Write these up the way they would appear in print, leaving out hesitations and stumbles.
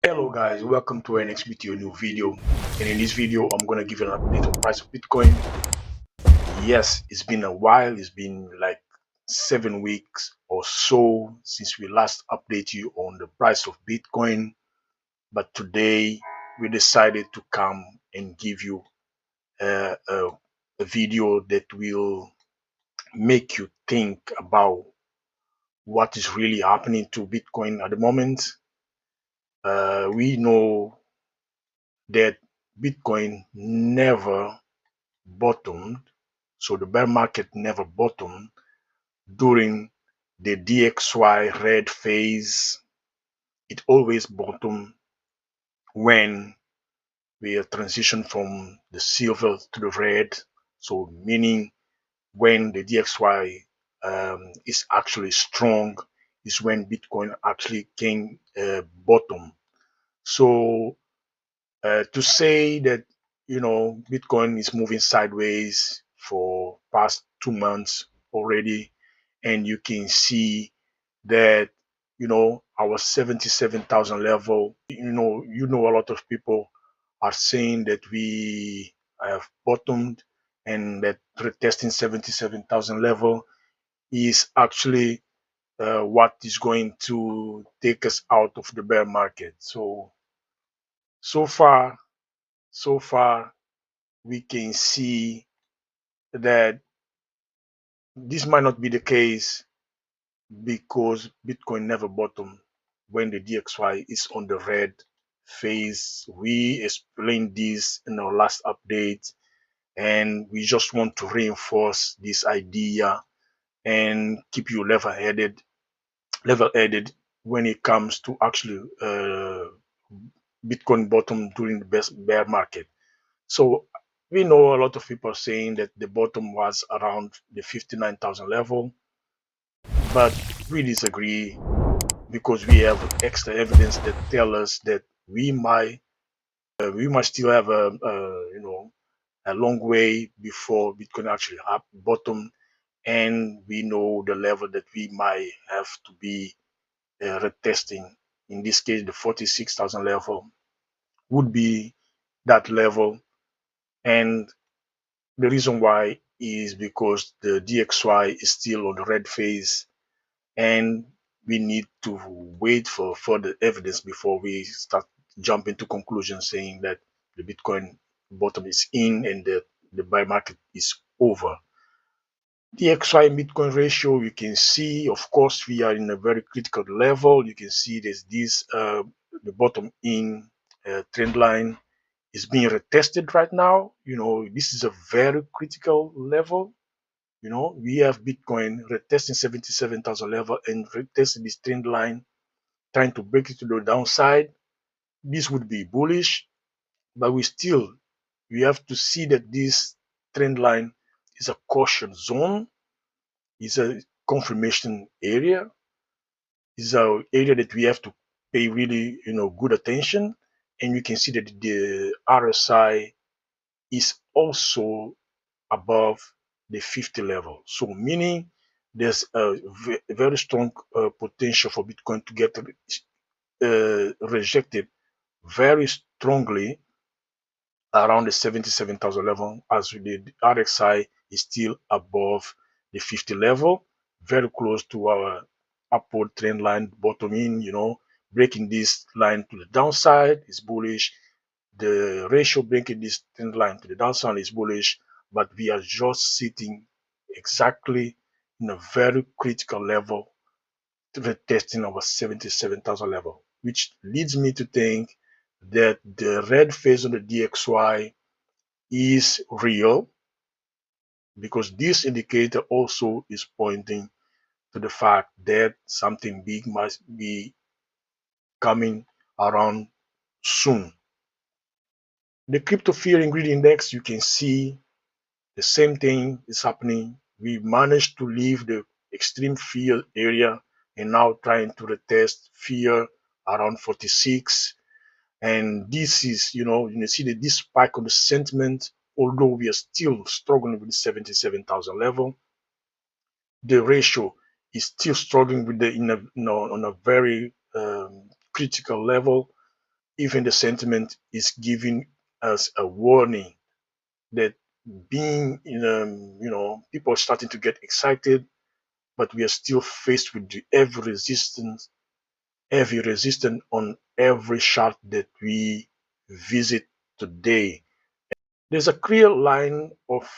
Hello guys, welcome to our next video, new video. And in this video, I'm gonna give you an update on price of Bitcoin. Yes, it's been a while. It's been like 7 weeks or so since we last update you on the price of Bitcoin. But today we decided to come and give you a video that will make you think about what is really happening to Bitcoin at the moment. We know that Bitcoin never bottomed, so the bear market never bottomed during the DXY red phase. It always bottomed when we transition from the silver to the red. So meaning when the DXY is actually strong is when Bitcoin actually can bottom. So to say that Bitcoin is moving sideways for past 2 months already, and you can see that our 77,000 level. A lot of people are saying that we have bottomed and that retesting 77,000 level is actually what is going to take us out of the bear market. So far, so far we can see that this might not be the case because Bitcoin never bottomed when the DXY is on the red phase. We explained this in our last update, and we just want to reinforce this idea and keep you level-headed when it comes to actually Bitcoin bottom during the best bear market. So we know a lot of people are saying that the bottom was around the 59,000 level, but we disagree because we have extra evidence that tell us that we might still have a long way before Bitcoin actually bottom, and we know the level that we might have to be retesting. In this case, the 46,000 level would be that level, and the reason why is because the DXY is still on the red phase, and we need to wait for further evidence before we start jumping to conclusions saying that the Bitcoin bottom is in and the buy market is over. DXY and Bitcoin ratio, you can see, of course, we are in a very critical level. You can see there's this, the bottom in trend line is being retested right now. This is a very critical level. We have Bitcoin retesting 77,000 level and retesting this trend line, trying to break it to the downside. This would be bullish, but we have to see that this trend line is a caution zone, is a confirmation area, is an area that we have to pay really, good attention. And you can see that the RSI is also above the 50 level. So meaning there's a very strong potential for Bitcoin to get rejected very strongly around the 77,000 level, as the RXI is still above the 50 level, very close to our upward trend line bottoming, breaking this line to the downside is bullish. The ratio breaking this trend line to the downside is bullish, but we are just sitting exactly in a very critical level to the testing our 77,000 level, which leads me to think that the red phase on the DXY is real, because this indicator also is pointing to the fact that something big must be coming around soon. The crypto fear and greed index, you can see the same thing is happening. We managed to leave the extreme fear area and now trying to retest fear around 46. And this is, you see that this spike on the sentiment, although we are still struggling with the 77,000 level, the ratio is still struggling with on a very critical level. even the sentiment is giving us a warning that being in people are starting to get excited, but we are still faced with the heavy resistance on every chart that we visit today. There's a clear line of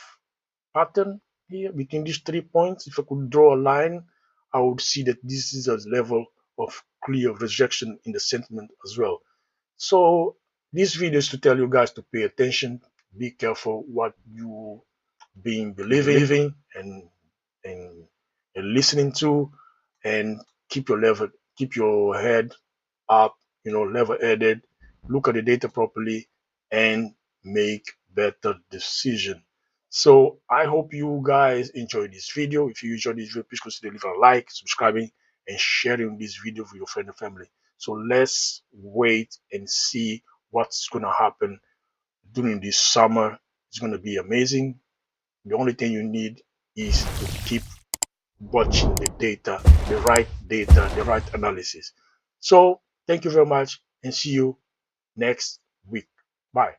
pattern here between these 3 points. If I could draw a line, I would see that this is a level of clear rejection in the sentiment as well. So this video is to tell you guys to pay attention, be careful what you being believing and, and listening to, and keep your head up, level headed, look at the data properly, and make better decision. So I hope you guys enjoyed this video. If you enjoyed this video, please consider leaving a like, subscribing, and sharing this video with your friend and family. So let's wait and see what's gonna happen during this summer. It's gonna be amazing. The only thing you need is to keep watching the data, the right analysis. So thank you very much and see you next week. Bye.